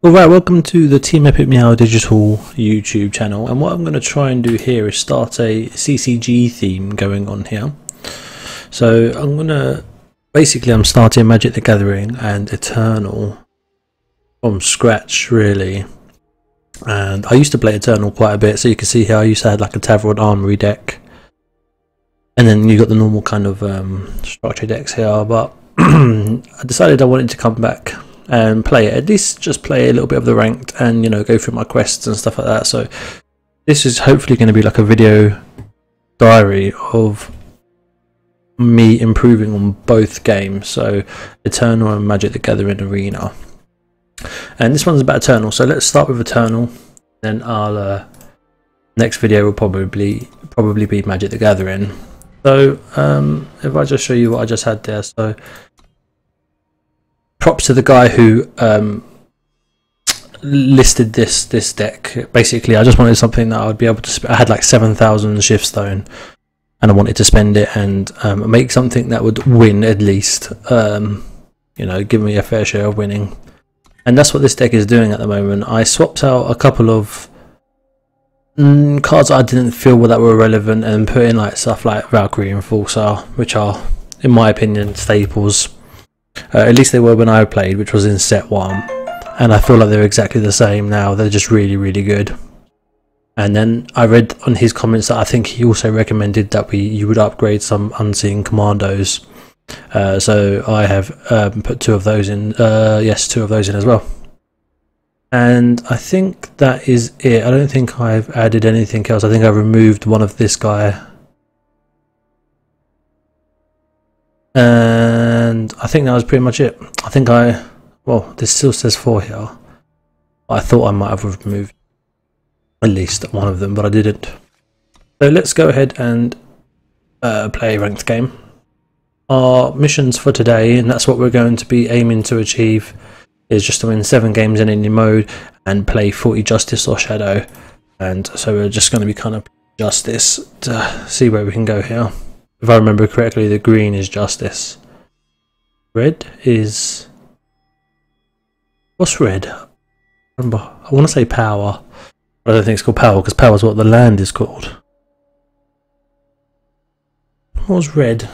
Alright, welcome to the Team Epic Meow Digital YouTube channel, and what I'm going to try and do here is start a CCG theme going on here. So I'm starting Magic the Gathering and Eternal from scratch really, and I used to play Eternal quite a bit, so you can see here I used to have like a Tavern Armory deck, and then you got the normal kind of structure decks here, but I decided I wanted to come back and play it, at least just play a little bit of the ranked and go through my quests and stuff like that. So this is hopefully going to be like a video diary of me improving on both games, so Eternal and Magic the Gathering Arena. And this one's about Eternal, so let's start with Eternal, then our next video will probably be Magic the Gathering. So if I just show you what I just had there, so props to the guy who listed this deck. Basically, I just wanted something that I would be able to I had like 7,000 Shiftstone, and I wanted to spend it and make something that would win at least. Give me a fair share of winning, and that's what this deck is doing at the moment. I swapped out a couple of cards I didn't feel that were relevant and put in like stuff like Valkyrie and Falsar, which are, in my opinion, staples. At least they were when I played, which was in set 1, and I feel like they're exactly the same now. They're just really good. And then I read on his comments that I think he also recommended that you would upgrade some Unseen Commandos, so I have put 2 of those in, 2 of those in as well. And I think that is it. I don't think I've added anything else. I think I removed one of this guy, and I think that was pretty much it. I think this still says 4 here. I thought I might have removed at least one of them, but I didn't. So let's go ahead and play a ranked game. Our missions for today, and that's what we're going to be aiming to achieve, is just to win 7 games in any mode and play 40 Justice or Shadow. And so we're just going to be kind of Justice to see where we can go here. If I remember correctly, the green is Justice. Red is... what's red? I want to say Power. I don't think it's called Power, because Power is what the land is called. What was red?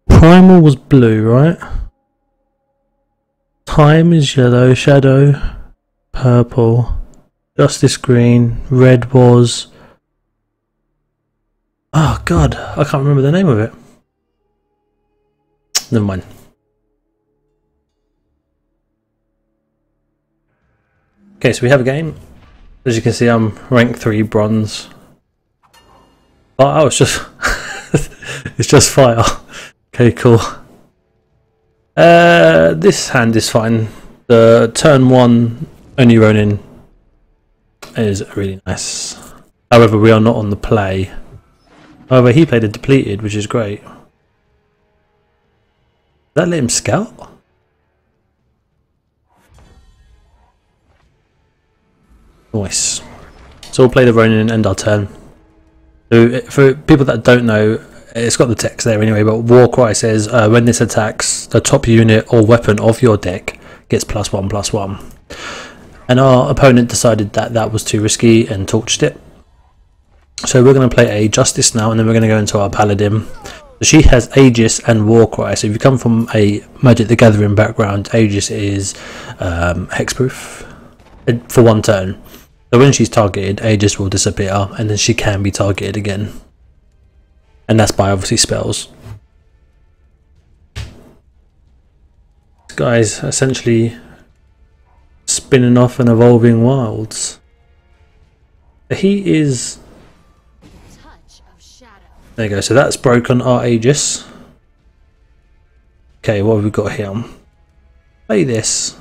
Primal was blue, right? Time is yellow, Shadow purple, Justice green, red was... oh god, I can't remember the name of it. Never mind. Okay, so we have a game. As you can see, I'm rank 3 bronze. Oh, it's just it's just fire. Okay, cool. This hand is fine. The turn 1 only Ronin is really nice. However, we are not on the play. However, he played a depleted, which is great. Did that let him scout? Nice. So we'll play the Ronin and end our turn. So for people that don't know, it's got the text there anyway, but Warcry says when this attacks, the top unit or weapon of your deck gets +1/+1. And our opponent decided that that was too risky and torched it. So we're going to play a Justice now, and then we're going to go into our Paladin. She has Aegis and Warcry, so if you come from a Magic the Gathering background, Aegis is hexproof for 1 turn. So when she's targeted, Aegis will disappear, and then she can be targeted again. And that's by obviously spells. This guy's essentially spinning off and evolving wilds. He is... there you go, so that's broken our Aegis. Okay, what have we got here? Play this.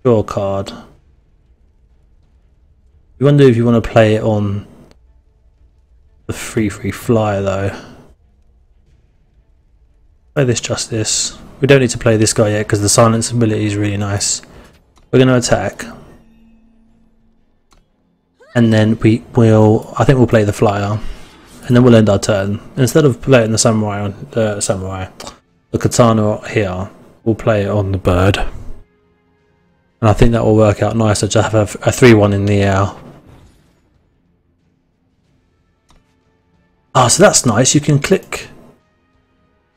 Draw a card. You wonder if you want to play it on the 3/3 flyer though. Play this Justice. We don't need to play this guy yet because the silence ability is really nice. We're going to attack. And then I think we'll play the flyer. And then we'll end our turn. Instead of playing the samurai, the katana here, we'll play it on the bird. And I think that will work out nicer to have a 3-1 in the air. Ah, so that's nice. You can click.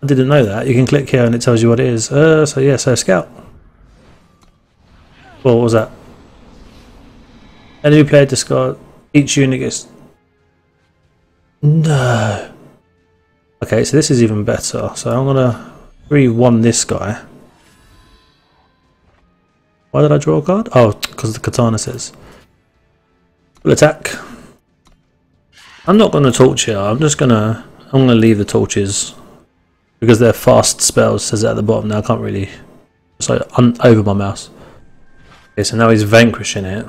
I didn't know that. You can click here and it tells you what it is. So yeah, so scout. Well, what was that? Enemy player discard. Each unit gets. No. Okay, so this is even better. So I'm gonna 3-1 this guy. Why did I draw a card? Oh, because the katana says. Full attack. I'm not gonna torch here. I'm gonna leave the torches because they're fast spells. Says it at the bottom now. I can't really. So over my mouse. Okay, so now he's vanquishing it.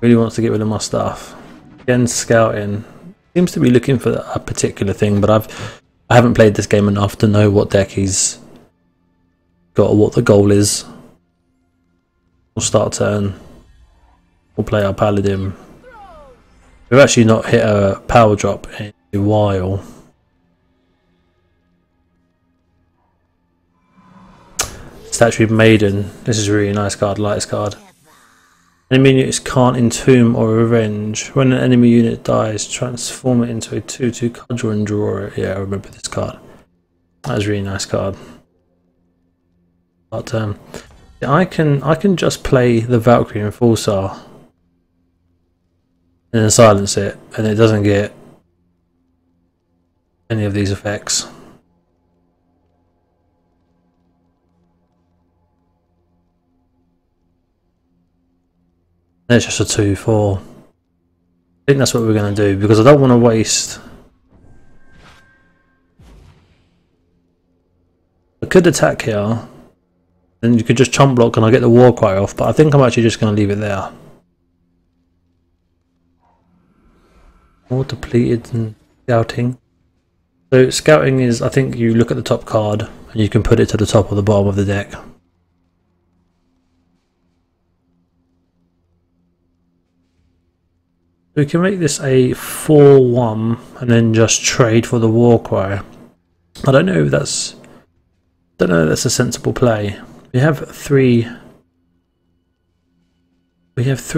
Really wants to get rid of my stuff. Again, scouting. Seems to be looking for a particular thing, but I haven't played this game enough to know what deck he's got or what the goal is. We'll start turn. We'll play our paladin. We've actually not hit a power drop in a while. Statue of Maiden. This is a really nice card, lightest card. Enemy units can't entomb or revenge. When an enemy unit dies, transform it into a 2/2 cudgel and draw it. Yeah, I remember this card. That was a really nice card. But yeah, I can just play the Valkyrie Enforcer and then silence it, and it doesn't get any of these effects. It's just a 2/4. I think that's what we're going to do because I don't want to waste. I could attack here, then you could just chump block and I get the war cry off, but I think I'm actually just going to leave it there. More depleted and scouting. So scouting is, I think you look at the top card and you can put it to the top or the bottom of the deck. We can make this a 4-1 and then just trade for the war cry. I don't know if that's a sensible play. We have three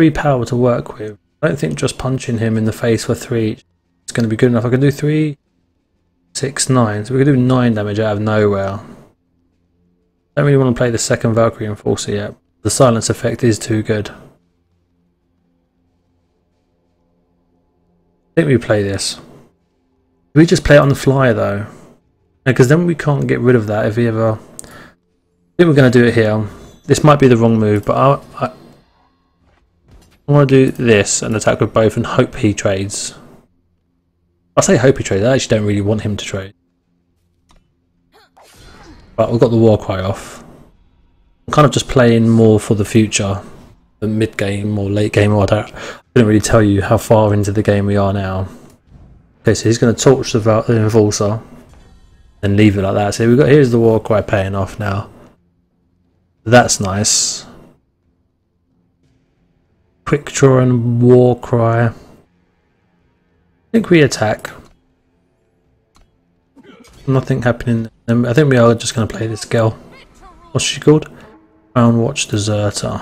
power to work with. I don't think just punching him in the face for 3 is going to be good enough. I can do 3, 6, 9. So we can do 9 damage out of nowhere. Don't really want to play the second Valkyrie Enforcer yet. The silence effect is too good. I think we play this. We just play it on the fly though, because then we can't get rid of that if we ever. I think we're going to do it here. This might be the wrong move, but I want to do this and attack with both and hope he trades. I say hope he trades. I actually don't really want him to trade. But we've got the war cry off. I'm kind of just playing more for the future. The mid game or late game or I couldn't really tell you how far into the game we are now. Okay, so he's going to torch the Enforcer and leave it like that. So here's the war cry paying off now. That's nice. Quick draw and war cry. I think we attack. Nothing happening. I think we are just going to play this girl. What's she called? Crown Watch Deserter.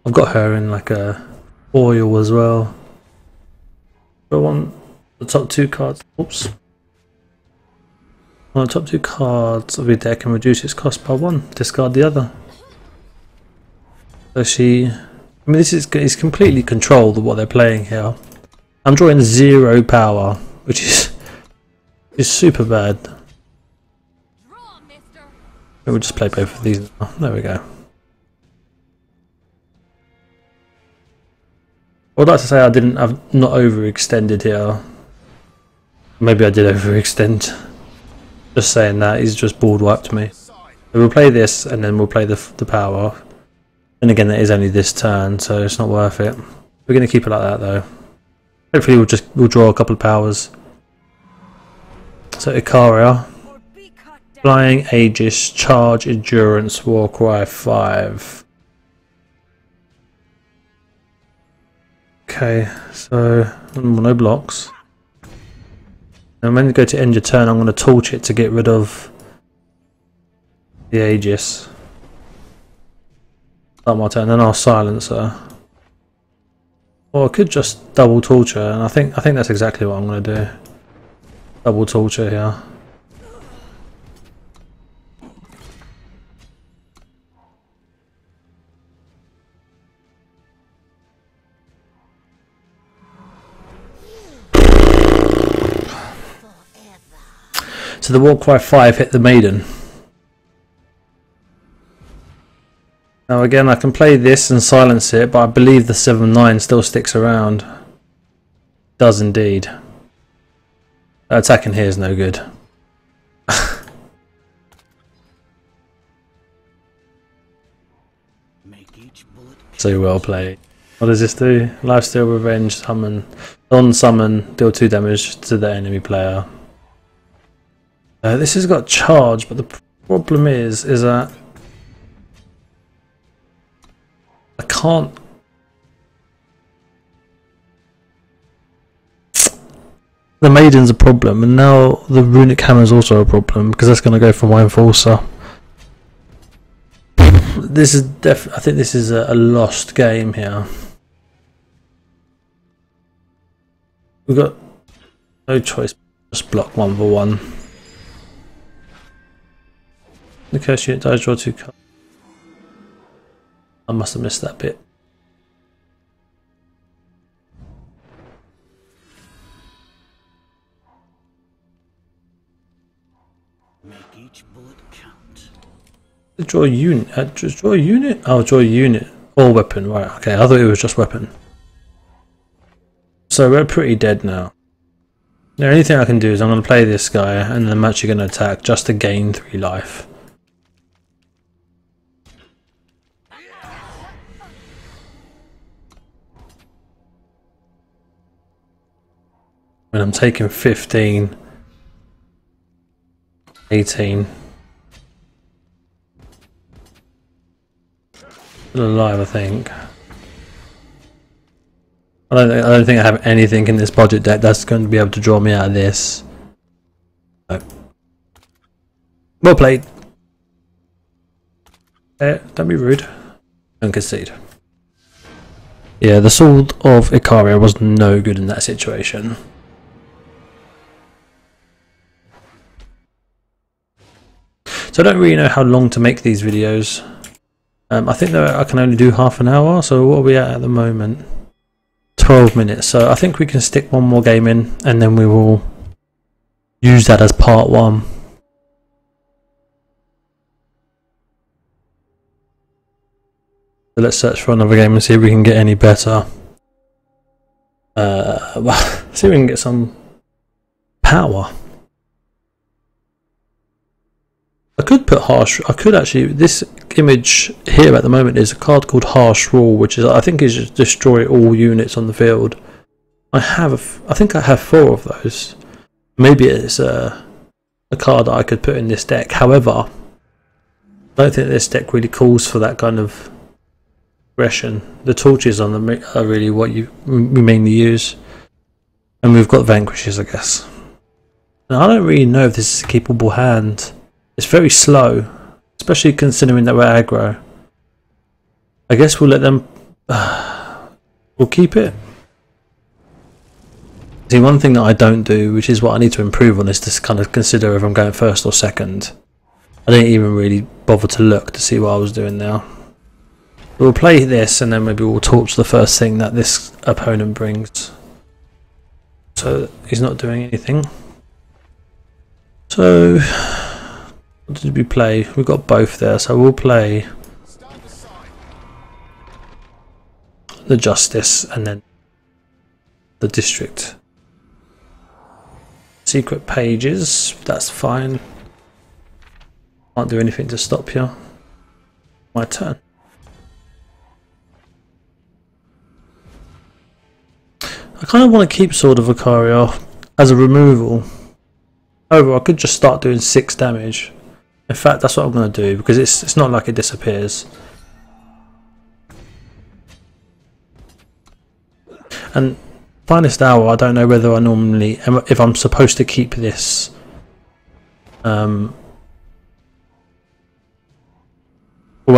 I've got her in like a foil as well. I want the top 2 cards. Oops. On the top 2 cards of your deck and reduce its cost by 1. Discard the other. So I mean, this is completely controlled of what they're playing here. I'm drawing 0 power, which is super bad. We'll just play both of these. Oh, there we go. I'd like to say I've not overextended here. Maybe I did overextend. Just saying that, he's just board wiped me. So we'll play this and then we'll play the power. And again, it is only this turn, so it's not worth it. We're going to keep it like that though. Hopefully we'll draw a couple of powers. So Ikaria. Flying Aegis, Charge, Endurance, Warcry 5. Okay, so no blocks. And when you go to end your turn, I'm going to torch it to get rid of the Aegis. Start my turn, then I'll silence her. Or I could just double torch her, and I think that's exactly what I'm going to do. Double torch her here. So the Warcry 5 hit the Maiden. Now again, I can play this and silence it, but I believe the 7-9 still sticks around. Does indeed. Attacking here is no good. So well played. What does this do? Lifesteal, revenge, summon, non-summon, deal 2 damage to the enemy player. This has got charge, but the problem is that I can't. The Maiden's a problem, and now the Runic Hammer is also a problem because that's going to go for my Enforcer. This is I think this is a lost game here. We've got no choice, just block 1-for-1. The curse unit dies, draw 2 cards. I must have missed that bit. Make each bullet count. Draw a unit. Draw a unit. Oh, draw a unit or weapon. Right. Okay. I thought it was just weapon. So we're pretty dead now. The only thing I can do is I'm going to play this guy, and then I'm actually going to attack just to gain 3 life. When I'm taking 15, 18. Still alive, I think. I don't think I have anything in this budget deck that's going to be able to draw me out of this. No. Well played. Don't be rude. Don't concede. Yeah, the Sword of Ikaria was no good in that situation. So I don't really know how long to make these videos. I think that I can only do half an hour, so what are we at the moment? 12 minutes, so I think we can stick one more game in and then we will use that as part 1. So let's search for another game and see if we can get any better. Well, see if we can get some power. I could put harsh. I could actually. This image here at the moment is a card called Harsh Rule, which is I think is just destroy all units on the field. I think I have 4 of those. Maybe it's a card that I could put in this deck. However, I don't think this deck really calls for that kind of aggression. The torches on them are really what we mainly use, and we've got Vanquishes, I guess. Now, I don't really know if this is a keepable hand. It's very slow, especially considering that we're aggro. I guess we'll let them. We'll keep it. See, one thing that I don't do, which is what I need to improve on, is to kind of consider if I'm going first or second. I didn't even really bother to look to see what I was doing now. We'll play this, and then maybe we'll torch the first thing that this opponent brings. So he's not doing anything. So. What did we play? We've got both there, so we'll play the Justice and then the District. Secret pages, that's fine. Can't do anything to stop you. My turn. I kind of want to keep Sword of Ikaria as a removal. However, I could just start doing 6 damage. In fact, that's what I'm going to do, because it's not like it disappears. And Finest Hour, I don't know whether I normally, if I'm supposed to keep this when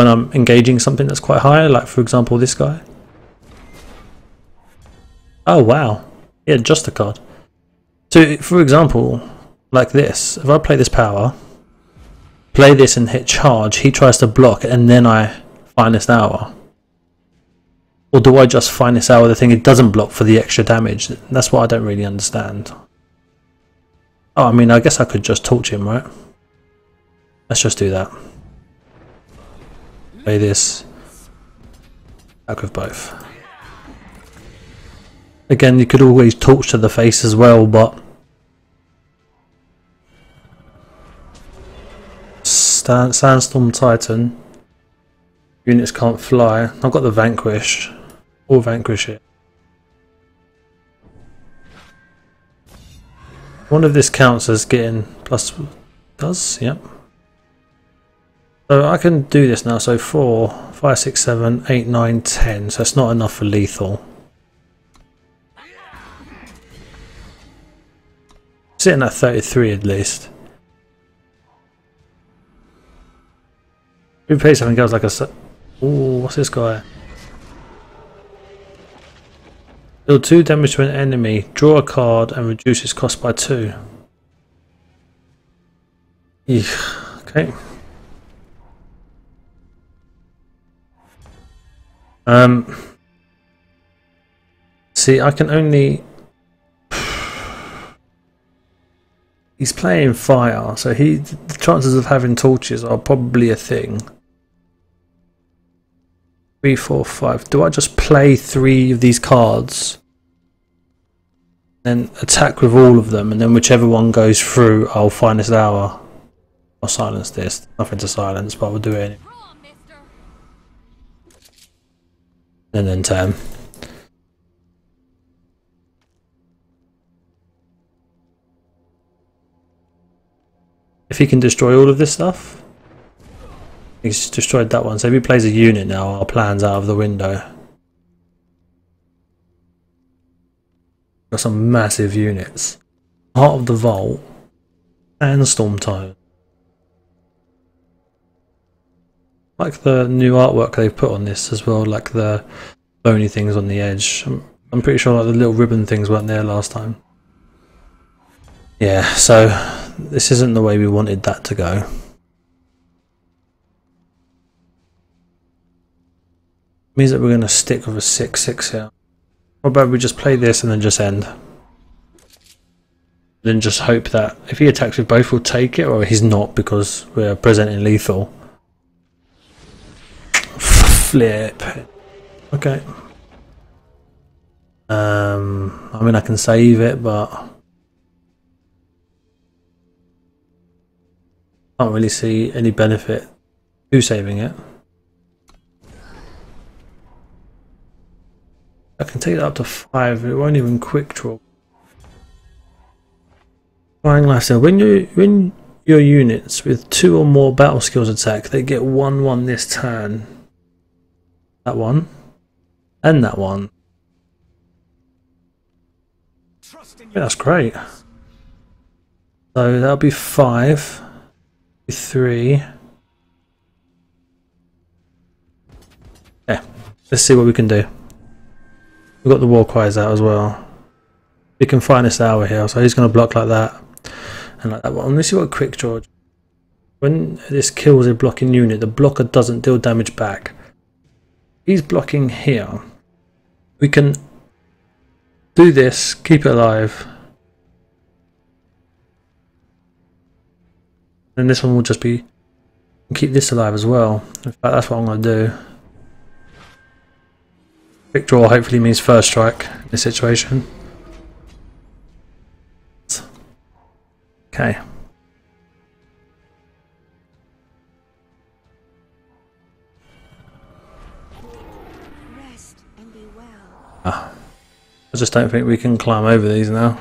I'm engaging something that's quite high, like for example this guy. Oh wow, yeah, just a card. So for example, like this, if I play this power, play this and hit charge, he tries to block and then I Finest Hour. Or do I just Finest Hour the thing it doesn't block for the extra damage? That's what I don't really understand. Oh, I mean, I guess I could just torch him, right? Let's just do that. Play this. Back with both. Again, you could always torch to the face as well, but Sandstorm Titan. Units can't fly. I've got the Vanquish. Or Vanquish it. I wonder if this counts as getting plus. Does? Yep. So I can do this now. So 4, 5, 6, 7, 8, 9, 10. So it's not enough for lethal. Sitting at 33 at least. We play something else like a. Ooh, what's this guy? Deal 2 damage to an enemy, draw a card and reduce its cost by 2. Eek, okay. See, I can only. He's playing fire, so the chances of having torches are probably a thing. 3, 4, 5. Do I just play 3 of these cards, then attack with all of them, and then whichever one goes through, I'll Finest Hour. I'll silence this. Nothing to silence, but we'll do it anyway. And then 10. If he can destroy all of this stuff. He's destroyed that one, so if he plays a unit now, our plan's out of the window. Got some massive units. Heart of the Vault and Storm Titan. Like the new artwork they've put on this as well, like the bony things on the edge. I'm pretty sure like the little ribbon things weren't there last time. Yeah, so this isn't the way we wanted that to go. Means that we're going to stick with a 6/6 here. How about we just play this and then just end? Then just hope that if he attacks with both we'll take it, or he's not because we're presenting lethal. Flip. Okay. I mean I can save it, but can't really see any benefit to saving it. I can take that up to 5, it won't even quick draw. Flying Lifesteal. When your units with 2 or more battle skills attack, they get 1/1 this turn. That one. And that one. Yeah, that's great. So that'll be 5. 3. Yeah. Let's see what we can do. We've got the war cries out as well. We can Finest Hour here, so he's going to block like that and like that one. Let's see what quick draw. When this kills a blocking unit, the blocker doesn't deal damage back. He's blocking here. We can do this, keep it alive, and this one will just be keep this alive as well. In fact, that's what I'm going to do. Quick draw hopefully means first strike in this situation. Okay. Rest and be well. I just don't think we can climb over these now.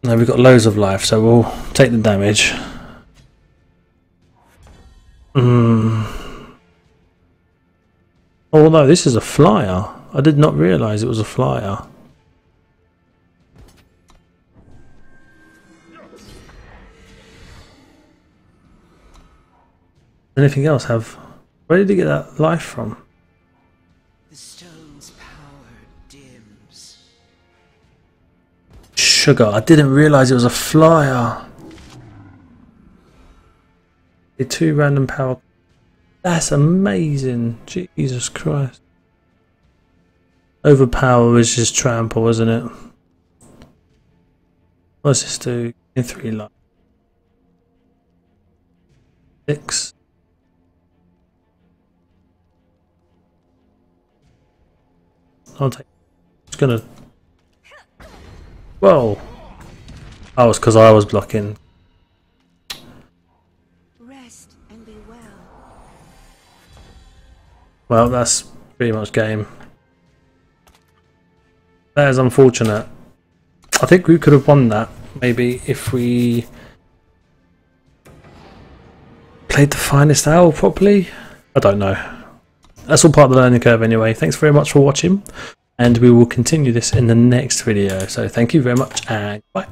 No, we've got loads of life, so we'll take the damage. Oh no, this is a flyer. I did not realise it was a flyer. Anything else have? Where did he get that life from? The stone's power dims. Sugar, I didn't realise it was a flyer. The 2 random power. That's amazing. Jesus Christ. Overpower is just trample, isn't it? What's this do? In 3 life. 6. I'll take. It's gonna. Whoa! Oh, it's because I was blocking. Rest and be well. Well, that's pretty much game. That is unfortunate. I think we could have won that maybe if we played the finest owl properly. I don't know. That's all part of the learning curve anyway. Thanks very much for watching, and we will continue this in the next video. So thank you very much and bye.